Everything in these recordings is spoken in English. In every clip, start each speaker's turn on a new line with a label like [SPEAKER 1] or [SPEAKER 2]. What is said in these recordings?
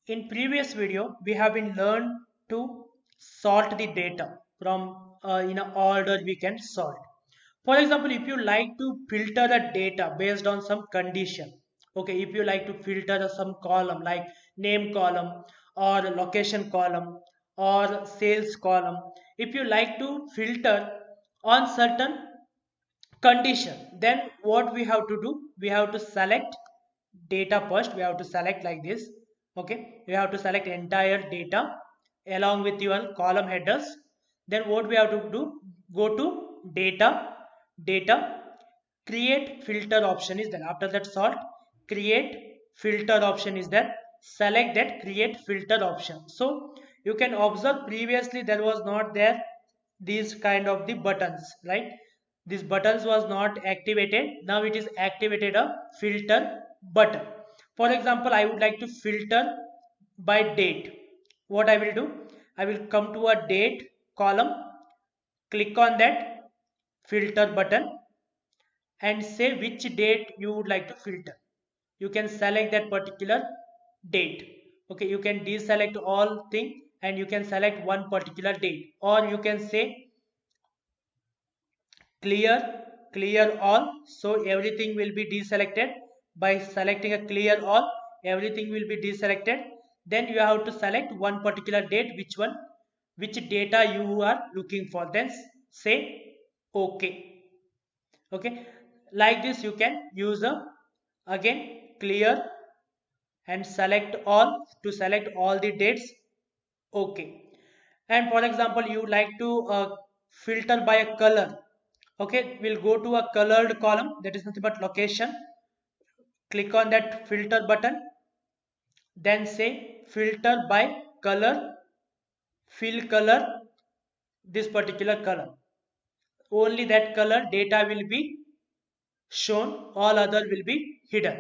[SPEAKER 1] In previous video, we have been learned to sort the data from in a order we can sort. For example, if you like to filter a data based on some condition, okay, if you like to filter some column like name column or location column or sales column, if you like to filter on certain condition, then what we have to do, we have to select data first. We have to select like this. Okay, we have to select entire data along with your column headers. Then what we have to do, go to data, create filter option is there. After that, sort, create filter option is there. Select that create filter option. So you can observe previously there was not there these kind of the buttons, right? This buttons was not activated. Now it is activated a filter button. For example, I would like to filter by date. What I will do, I will come to a date column, click on that filter button and say which date you would like to filter. You can select that particular date. Okay, you can deselect all thing and you can select one particular date, or you can say clear clear all, so everything will be deselected. By selecting a clear all, everything will be deselected. Then you have to select one particular date, which one, which data you are looking for, then say okay. Okay, like this you can use a again clear and select all to select all the dates. Okay, and for example you like to filter by a color. Okay, we'll go to a colored column, that is nothing but location. Click on that filter button, then say filter by color, fill color, this particular color, only that color data will be shown, all other will be hidden.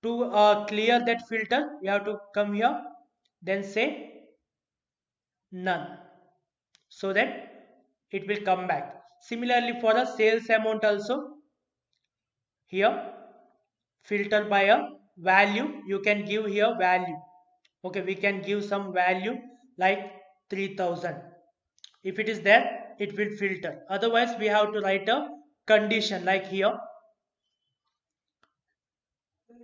[SPEAKER 1] To clear that filter, you have to come here, then say none, so that it will come back. Similarly, for the sales amount also, here filter by a value, you can give here value. Okay, we can give some value like 3000. If it is there, it will filter. Otherwise, we have to write a condition like here,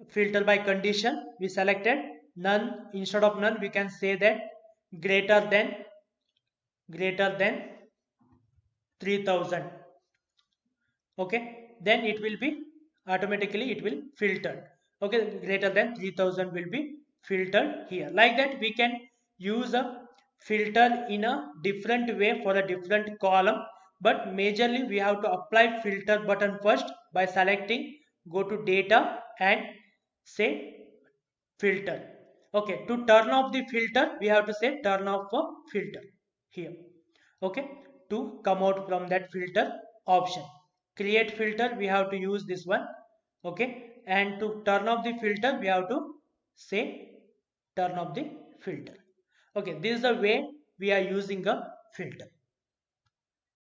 [SPEAKER 1] filter by condition. We selected none. Instead of none, we can say that greater than greater than 3000. Okay, then it will be automatically it will filter. Okay, greater than 3000 will be filtered here. Like that we can use a filter in a different way for a different column, but majorly we have to apply filter button first by selecting, go to data and say filter. Okay, to turn off the filter we have to say turn off a filter here. Okay, to come out from that filter option, create filter, we have to use this one. Okay, and to turn off the filter we have to say turn off the filter. Okay, this is the way we are using a filter.